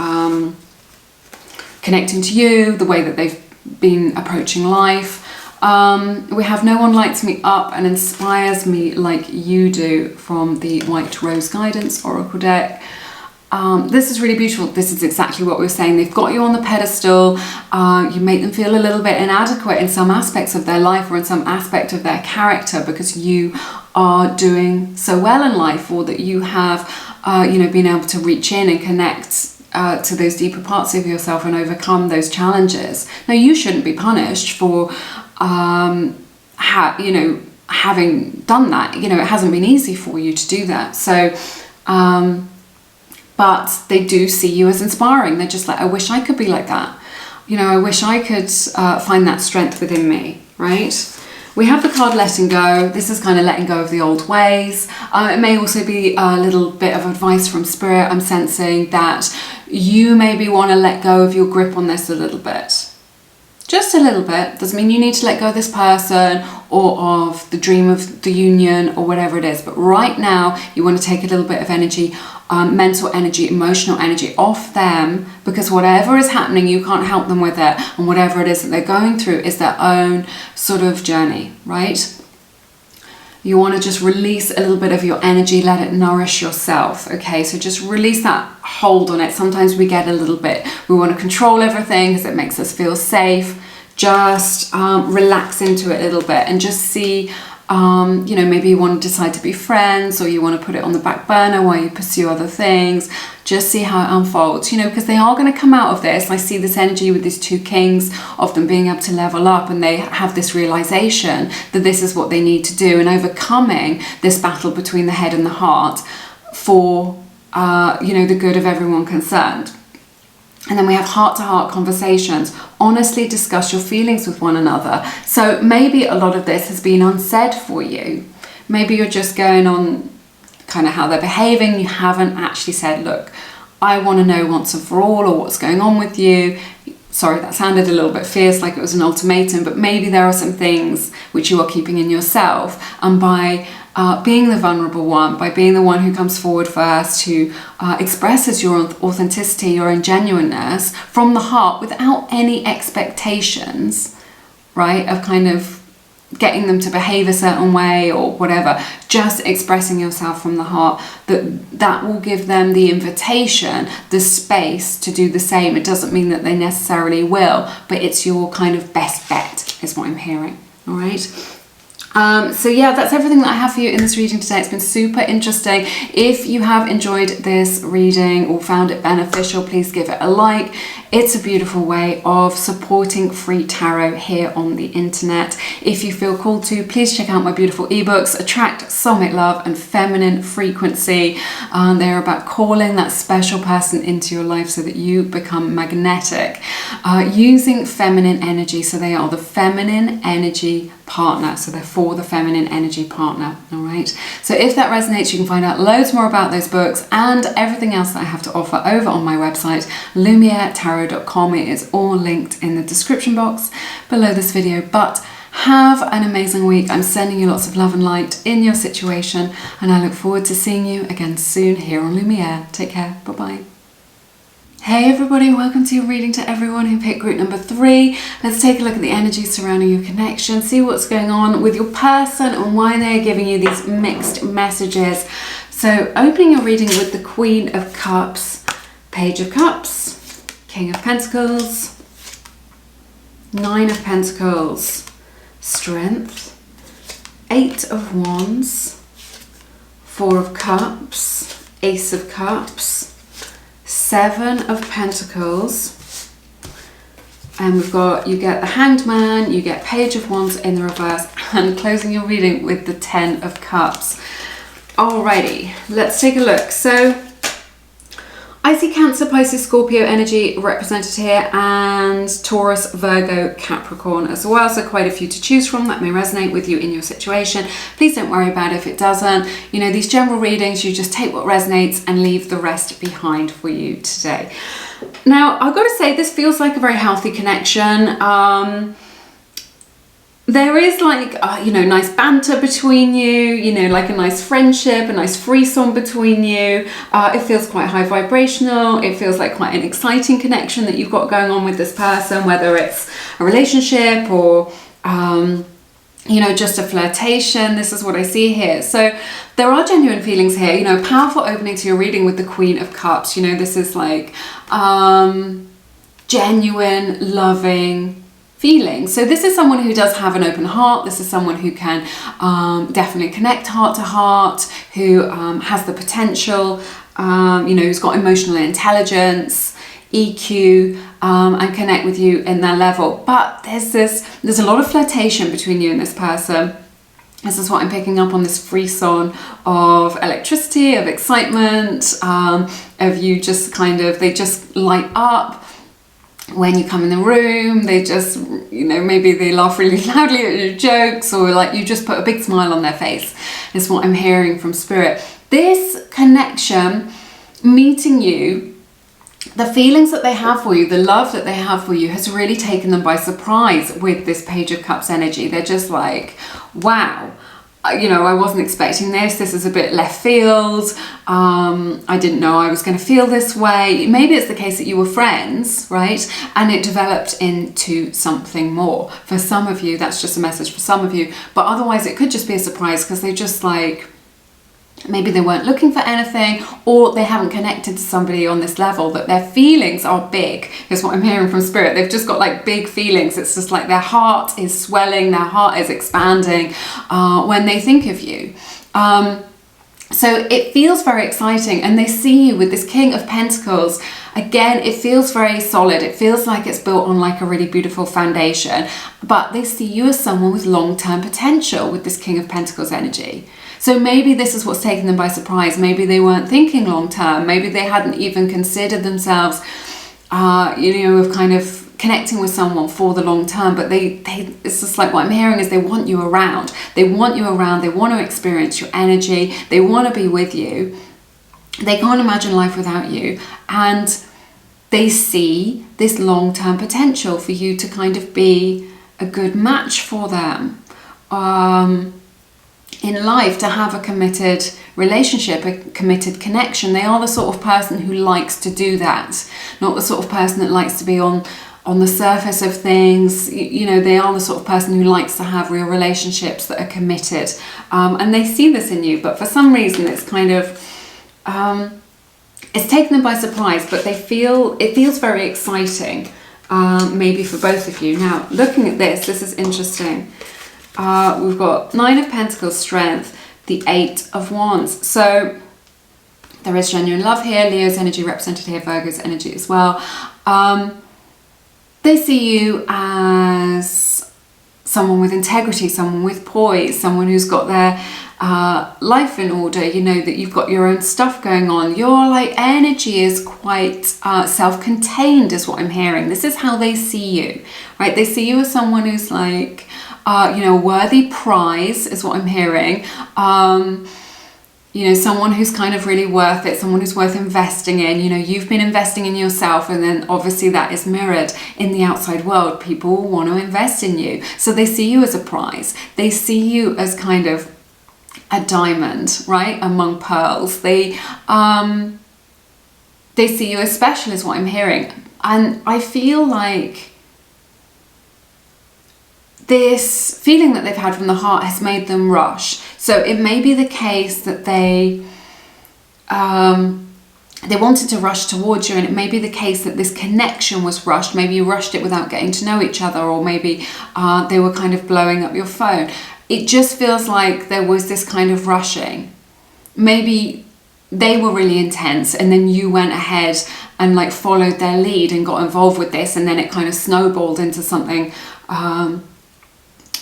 connecting to you, the way that they've been approaching life. We have, no one lights me up and inspires me like you do, from the White Rose Guidance Oracle deck. This is really beautiful. This is exactly what we were saying. They've got you on the pedestal. You make them feel a little bit inadequate in some aspects of their life, or in some aspect of their character, because you are doing so well in life, or that you have, you know, been able to reach in and connect to those deeper parts of yourself and overcome those challenges. Now, you shouldn't be punished for, you know, having done that. You know, it hasn't been easy for you to do that. So, but they do see you as inspiring. They're just like, I wish I could be like that. You know, I wish I could find that strength within me, right? We have the card letting go. This is kind of letting go of the old ways. It may also be a little bit of advice from Spirit. I'm sensing that you maybe want to let go of your grip on this a little bit. Just a little bit. Doesn't mean you need to let go of this person, or of the dream of the union, or whatever it is. But right now, you want to take a little bit of energy, mental energy, emotional energy off them, because whatever is happening, you can't help them with it. And whatever it is that they're going through is their own sort of journey, right? You want to just release a little bit of your energy, let it nourish yourself, okay? So just release that hold on it. Sometimes we get a little bit, we want to control everything because it makes us feel safe. Just relax into it a little bit and just see, you know, maybe you want to decide to be friends, or you want to put it on the back burner while you pursue other things. Just see how it unfolds, you know, because they are going to come out of this. I see this energy with these two kings of them being able to level up, and they have this realization that this is what they need to do, and overcoming this battle between the head and the heart for, you know, the good of everyone concerned. And then we have heart-to-heart conversations. Honestly discuss your feelings with one another. So maybe a lot of this has been unsaid for you. Maybe you're just going on kind of how they're behaving. You haven't actually said, look, I want to know once and for all, or what's going on with you. Sorry, that sounded a little bit fierce, like it was an ultimatum, but maybe there are some things which you are keeping in yourself. And by being the vulnerable one, by being the one who comes forward first, who expresses your authenticity, your genuineness from the heart without any expectations, right, of kind of getting them to behave a certain way or whatever, just expressing yourself from the heart, that will give them the invitation, the space to do the same. It doesn't mean that they necessarily will, but it's your kind of best bet is what I'm hearing. All right. So yeah, that's everything that I have for you in this reading today. It's been super interesting. If you have enjoyed this reading or found it beneficial, please give it a like. It's a beautiful way of supporting free tarot here on the internet. If you feel called to, please check out my beautiful ebooks, Attract Soulmate Love and Feminine Frequency. They're about calling that special person into your life so that you become magnetic. Using feminine energy, so they are the feminine energy partner, so they're for the feminine energy partner. All right, so if that resonates, you can find out loads more about those books and everything else that I have to offer over on my website, lumieretarot.com. It is all linked in the description box below this video. But have an amazing week. I'm sending you lots of love and light in your situation, and I look forward to seeing you again soon here on Lumiere. Take care. Bye bye. Hey everybody, welcome to your reading to everyone who picked group number 3. Let's take a look at the energies surrounding your connection, see what's going on with your person and why they are giving you these mixed messages. So opening your reading with the Queen of Cups, Page of Cups, King of Pentacles, 9 of Pentacles, Strength, 8 of Wands, 4 of Cups, Ace of Cups, 7 of Pentacles, and we've got, you get the Hanged Man, you get Page of Wands in the reverse, and closing your reading with the 10 of Cups. Alrighty, let's take a look. So I see Cancer, Pisces, Scorpio energy represented here, and Taurus, Virgo, Capricorn as well. So quite a few to choose from that may resonate with you in your situation. Please don't worry about it if it doesn't. You know, these general readings, you just take what resonates and leave the rest behind for you today. Now, I've got to say, this feels like a very healthy connection. There is like, you know, nice banter between you, like a nice friendship, a nice frisson between you. It feels quite high vibrational. It feels like quite an exciting connection that you've got going on with this person, whether it's a relationship or, just a flirtation. This is what I see here. So there are genuine feelings here, powerful opening to your reading with the Queen of Cups. This is like genuine, loving feeling. So this is someone who does have an open heart. This is someone who can definitely connect heart to heart, who has the potential, who's got emotional intelligence, EQ, and connect with you in their level. But there's a lot of flirtation between you and this person. This is what I'm picking up on, this frisson of electricity, of excitement, of you just they just light up. When you come in the room, they just, maybe they laugh really loudly at your jokes, or like you just put a big smile on their face, is what I'm hearing from Spirit. This connection, meeting you, the feelings that they have for you, the love that they have for you has really taken them by surprise with this Page of Cups energy. They're just like, wow. I wasn't expecting this. This is a bit left field. I didn't know I was going to feel this way. Maybe it's the case that you were friends, right? And it developed into something more. For some of you, that's just a message for some of you. But otherwise, it could just be a surprise because they just maybe they weren't looking for anything, or they haven't connected to somebody on this level, that their feelings are big, is what I'm hearing from Spirit. They've just got like big feelings. It's just like their heart is swelling, their heart is expanding when they think of you. So it feels very exciting, and they see you with this King of Pentacles. Again, it feels very solid. It feels like it's built on like a really beautiful foundation, but they see you as someone with long-term potential with this King of Pentacles energy. So maybe this is what's taken them by surprise. Maybe they weren't thinking long-term. Maybe they hadn't even considered themselves, of kind of connecting with someone for the long term. But it's just like what I'm hearing is they want you around. They want you around. They want to experience your energy. They want to be with you. They can't imagine life without you. And they see this long-term potential for you to kind of be a good match for them. In life, to have a committed relationship, a committed connection. They are the sort of person who likes to do that, not the sort of person that likes to be on the surface of things. They are the sort of person who likes to have real relationships that are committed, and they see this in you. But for some reason, it's kind of it's taken them by surprise. But it feels very exciting, maybe for both of you. Now, looking at this is interesting. We've got 9 of Pentacles, Strength, the 8 of Wands. So there is genuine love here. Leo's energy represented here, Virgo's energy as well. They see you as someone with integrity, someone with poise, someone who's got their life in order, you know, that you've got your own stuff going on. Your like energy is quite self-contained is what I'm hearing. This is how they see you, right? They see you as someone who's like, you know, a worthy prize is what I'm hearing. You know, someone who's kind of really worth it, someone who's worth investing in. You know, you've been investing in yourself, and then obviously that is mirrored in the outside world. People will want to invest in you. So they see you as a prize. They see you as kind of a diamond, right, among pearls. They see you as special is what I'm hearing. And I feel like this feeling that they've had from the heart has made them rush. So it may be the case that they wanted to rush towards you, and it may be the case that this connection was rushed. Maybe you rushed it without getting to know each other, or maybe they were kind of blowing up your phone. It just feels like there was this kind of rushing. Maybe they were really intense, and then you went ahead and like followed their lead and got involved with this, and then it kind of snowballed into something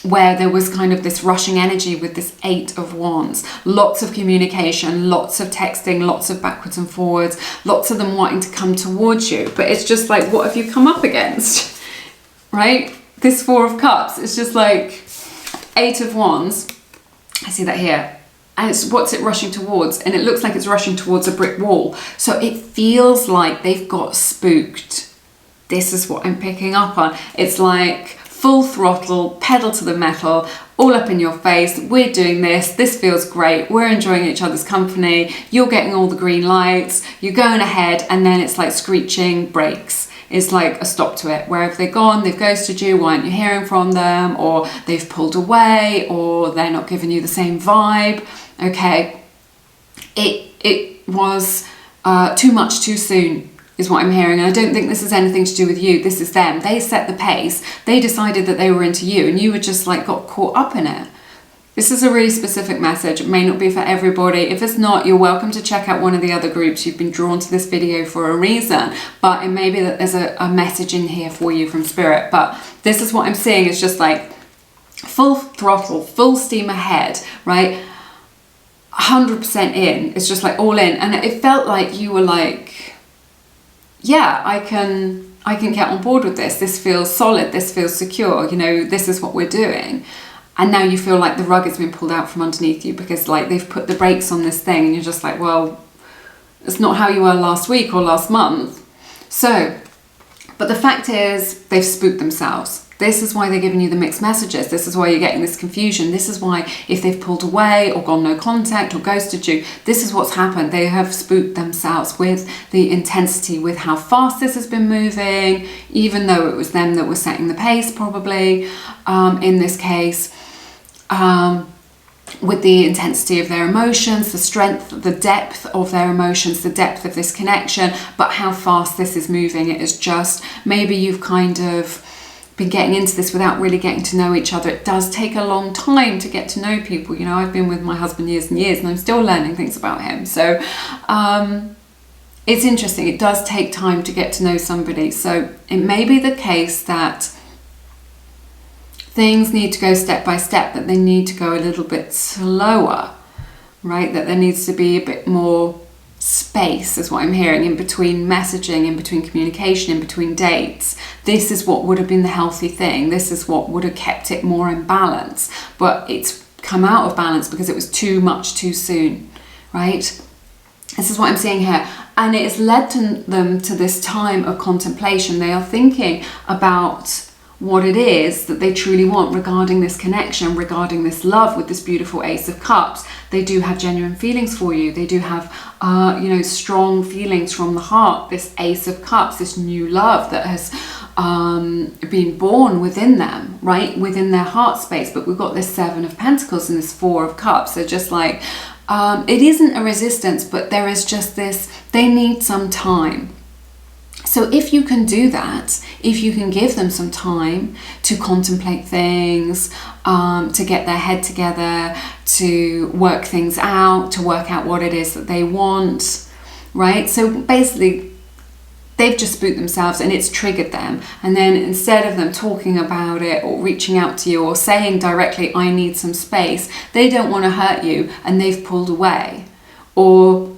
where there was kind of this rushing energy with this 8 of Wands. Lots of communication, lots of texting, lots of backwards and forwards, lots of them wanting to come towards you. But it's just like, what have you come up against, right? This 4 of Cups, it's just like 8 of Wands. I see that here. And it's what's it rushing towards? And it looks like it's rushing towards a brick wall. So it feels like they've got spooked. This is what I'm picking up on. It's like full throttle, pedal to the metal, all up in your face. We're doing this. This feels great. We're enjoying each other's company. You're getting all the green lights. You're going ahead, and then it's like screeching brakes. It's like a stop to it. Where have they gone? They've ghosted you. Why aren't you hearing from them? Or they've pulled away, or they're not giving you the same vibe. Okay. It was too much too soon is what I'm hearing. And I don't think this has anything to do with you. This is them. They set the pace. They decided that they were into you, and you were just like got caught up in it. This is a really specific message. It may not be for everybody. If it's not, you're welcome to check out one of the other groups. You've been drawn to this video for a reason, but it may be that there's a message in here for you from Spirit. But this is what I'm seeing. It's just like full throttle, full steam ahead, right? 100% in. It's just like all in. And it felt like you were like, yeah, I can get on board with this. This feels solid. This feels secure. You know, this is what we're doing. And now you feel like the rug has been pulled out from underneath you, because like they've put the brakes on this thing, and you're just like, well, it's not how you were last week or last month. So, but the fact is they've spooked themselves. This is why they're giving you the mixed messages. This is why you're getting this confusion. This is why if they've pulled away or gone no contact or ghosted you, this is what's happened. They have spooked themselves with the intensity, with how fast this has been moving, even though it was them that were setting the pace probably in this case. With the intensity of their emotions, the strength, the depth of their emotions, the depth of this connection, but how fast this is moving. It is just, maybe you've kind of been getting into this without really getting to know each other. It does take a long time to get to know people. You know, I've been with my husband years and years, and I'm still learning things about him. So it's interesting. It does take time to get to know somebody. So it may be the case that things need to go step by step, that they need to go a little bit slower, right? That there needs to be a bit more space, is what I'm hearing, in between messaging, in between communication, in between dates. This is what would have been the healthy thing. This is what would have kept it more in balance. But it's come out of balance because it was too much too soon, right? This is what I'm seeing here. And it has led them to this time of contemplation. They are thinking about what it is that they truly want regarding this connection, regarding this love with this beautiful Ace of Cups. They do have genuine feelings for you. They do have, you know, strong feelings from the heart. This Ace of Cups, this new love that has been born within them, right? Within their heart space. But we've got this 7 of Pentacles and this 4 of Cups. They're just like, it isn't a resistance, but there is just this, they need some time. So if you can do that, if you can give them some time to contemplate things, to get their head together, to work things out, to work out what it is that they want, right? So basically, they've just spooked themselves and it's triggered them. And then instead of them talking about it or reaching out to you or saying directly, I need some space, they don't want to hurt you and they've pulled away. Or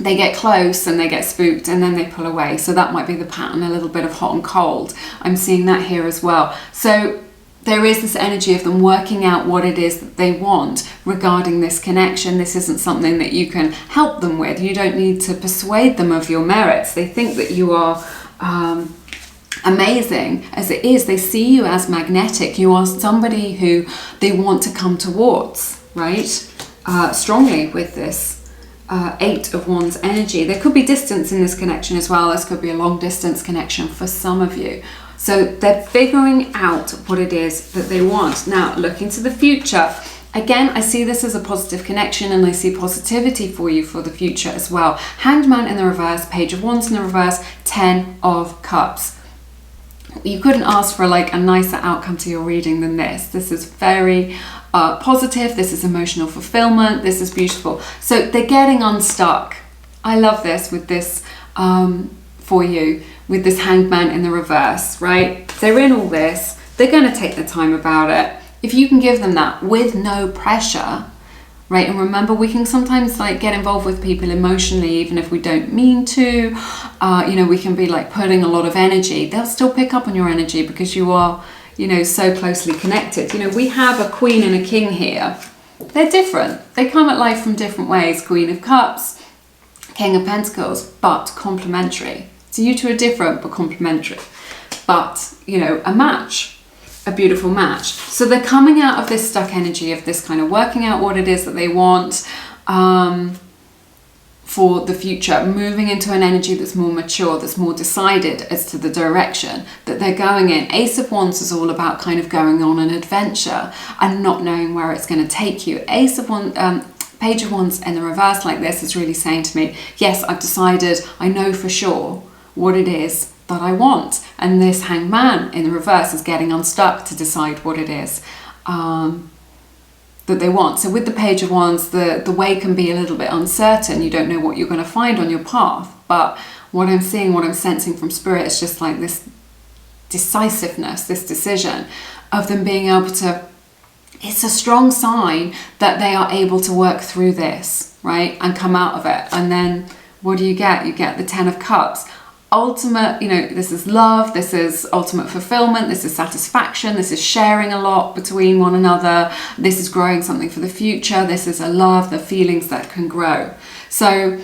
they get close and they get spooked and then they pull away. So that might be the pattern, a little bit of hot and cold. I'm seeing that here as well. So there is this energy of them working out what it is that they want regarding this connection. This isn't something that you can help them with. You don't need to persuade them of your merits. They think that you are amazing as it is. They see you as magnetic. You are somebody who they want to come towards, right? Strongly with this. 8 of Wands energy. There could be distance in this connection as well. This could be a long distance connection for some of you. So they're figuring out what it is that they want. Now, looking to the future, again, I see this as a positive connection and I see positivity for you for the future as well. Hanged Man in the reverse, Page of Wands in the reverse, 10 of Cups. You couldn't ask for like a nicer outcome to your reading than this. This is very positive. This is emotional fulfillment. This is beautiful. So they're getting unstuck. I love this with this for you, with this Hanged Man in the reverse, right? They're in all this. They're going to take their time about it. If you can give them that with no pressure, right? And remember, we can sometimes like get involved with people emotionally, even if we don't mean to. You know, we can be like putting a lot of energy. They'll still pick up on your energy because you are, you know, so closely connected. You know, we have a Queen and a King here. They're different. They come at life from different ways. Queen of Cups, King of Pentacles, but complementary. So you two are different but complementary. But, you know, a match. A beautiful match. So they're coming out of this stuck energy of this kind of working out what it is that they want for the future, moving into an energy that's more mature, that's more decided as to the direction that they're going in. Ace of Wands is all about kind of going on an adventure and not knowing where it's going to take you. Ace of Wands, Page of Wands in the reverse like this is really saying to me, yes, I've decided, I know for sure what it is that I want. And this Hanged Man in the reverse is getting unstuck to decide what it is that they want. So with the Page of Wands, the way can be a little bit uncertain. You don't know what you're going to find on your path. But what I'm seeing, what I'm sensing from Spirit is just like this decisiveness, this decision of them being able to, it's a strong sign that they are able to work through this, right? And come out of it. And then what do you get? You get the 10 of Cups. Ultimate, you know, this is love, this is ultimate fulfillment, this is satisfaction, this is sharing a lot between one another, this is growing something for the future, this is a love, the feelings that can grow. So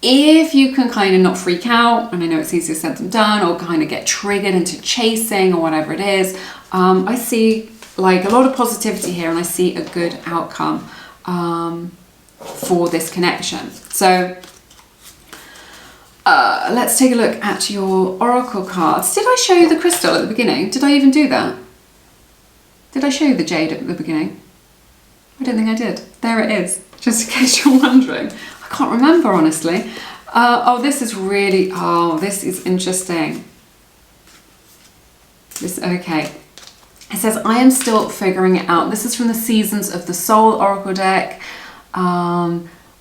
if you can kind of not freak out, and I know it's easier said than done, or kind of get triggered into chasing or whatever it is, I see like a lot of positivity here and I see a good outcome for this connection. So let's take a look at your oracle cards. Did I show you the crystal at the beginning? Did I even do that? Did I show you the jade at the beginning? I don't think I did. There it is, just in case you're wondering. I can't remember, honestly. Oh, this is really, oh, this is interesting. Okay. It says, I am still figuring it out. This is from the Seasons of the Soul Oracle deck,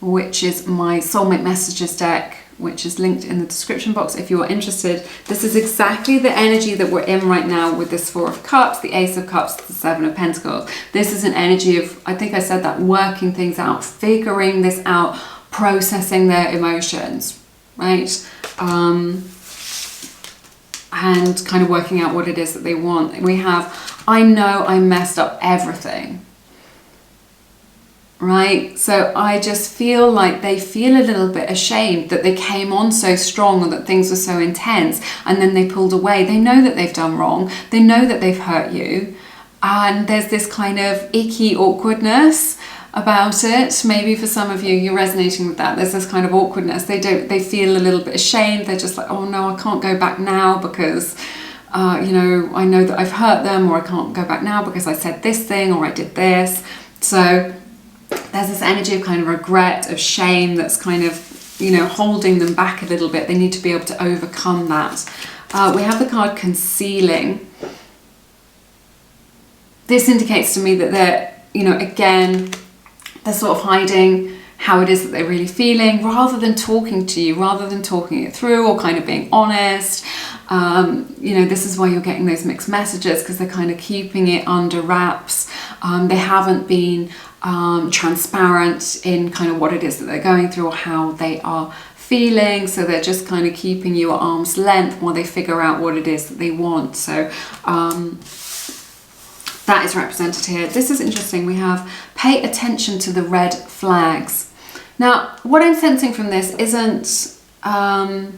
which is my Soulmate Messages deck, which is linked in the description box if you are interested. This is exactly the energy that we're in right now with this 4 of Cups, the Ace of Cups, the 7 of Pentacles. This is an energy of, I think I said that, working things out, figuring this out, processing their emotions, right? And kind of working out what it is that they want. And we have, I know I messed up everything. Right? So I just feel like they feel a little bit ashamed that they came on so strong or that things were so intense and then they pulled away. They know that they've done wrong. They know that they've hurt you. And there's this kind of icky awkwardness about it. Maybe for some of you, you're resonating with that. There's this kind of awkwardness. They feel a little bit ashamed. They're just like, oh no, I can't go back now because you know, I know that I've hurt them, or I can't go back now because I said this thing or I did this. So there's this energy of kind of regret, of shame that's kind of, you know, holding them back a little bit. They need to be able to overcome that. We have the card Concealing. This indicates to me that they're, you know, again, they're sort of hiding how it is that they're really feeling, rather than talking to you, rather than talking it through or kind of being honest. You know, this is why you're getting those mixed messages, because they're kind of keeping it under wraps. They haven't been transparent in kind of what it is that they're going through or how they are feeling, so they're just kind of keeping you at arm's length while they figure out what it is that they want. So that is represented here. This is interesting. We have pay attention to the red flags. Now, what I'm sensing from this isn't that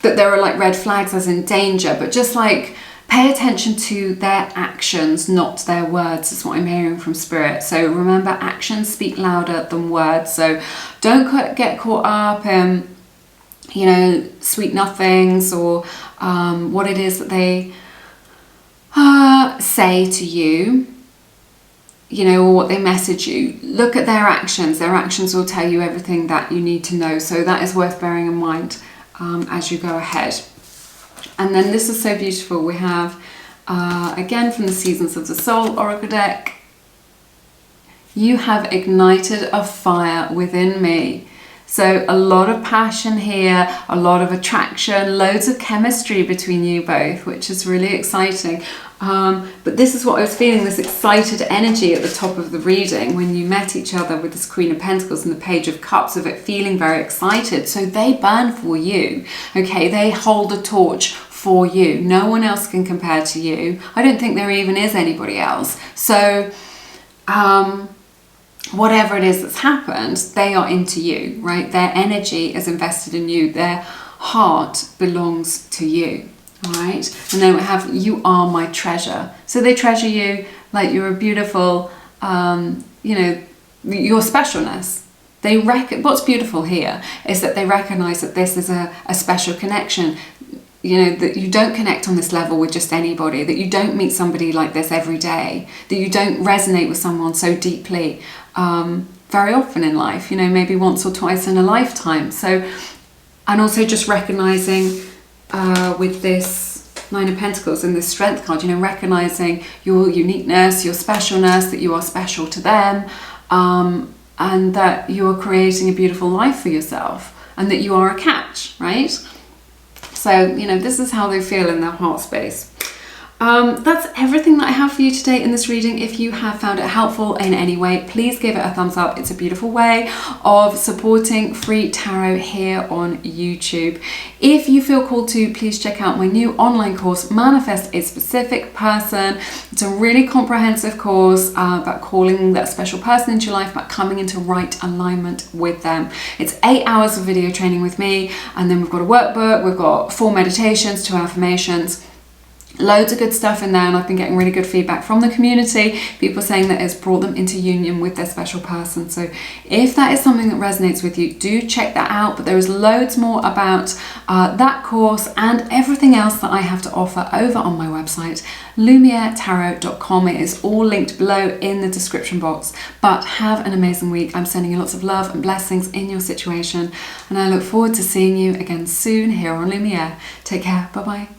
there are like red flags as in danger, but just like pay attention to their actions, not their words, is what I'm hearing from Spirit. So remember, actions speak louder than words. So don't get caught up in, you know, sweet nothings or what it is that they say to you, you know, or what they message you. Look at their actions. Their actions will tell you everything that you need to know. So that is worth bearing in mind as you go ahead. And then this is so beautiful. We have, again, from the Seasons of the Soul Oracle deck, you have ignited a fire within me. So a lot of passion here, a lot of attraction, loads of chemistry between you both, which is really exciting. But this is what I was feeling, this excited energy at the top of the reading when you met each other with this Queen of Pentacles and the Page of Cups, of it feeling very excited. So they burn for you, okay? They hold a torch for you. No one else can compare to you. I don't think there even is anybody else. So whatever it is that's happened, they are into you, right? Their energy is invested in you. Their heart belongs to you, all right? And then we have, you are my treasure. So they treasure you like you're a beautiful, you know, your specialness. What's beautiful here is that they recognize that this is a special connection. You know, that you don't connect on this level with just anybody, that you don't meet somebody like this every day, that you don't resonate with someone so deeply very often in life, you know, maybe once or twice in a lifetime. So, and also just recognizing with this Nine of Pentacles and this Strength card, you know, recognizing your uniqueness, your specialness, that you are special to them, and that you are creating a beautiful life for yourself, and that you are a catch, right? So, you know, this is how they feel in their heart space. That's everything that I have for you today in this reading. If you have found it helpful in any way, please give it a thumbs up. It's a beautiful way of supporting free tarot here on YouTube. If you feel called to, please check out my new online course, Manifest a Specific Person. It's a really comprehensive course about calling that special person into your life, about coming into right alignment with them. It's 8 hours of video training with me, and then we've got a workbook, we've got 4 meditations, 2 affirmations. Loads of good stuff in there, and I've been getting really good feedback from the community, people saying that it's brought them into union with their special person. So if that is something that resonates with you, do check that out. But there is loads more about that course and everything else that I have to offer over on my website, lumieretarot.com. It is all linked below in the description box. But have an amazing week. I'm sending you lots of love and blessings in your situation, and I look forward to seeing you again soon here on Lumiere. Take care. Bye bye.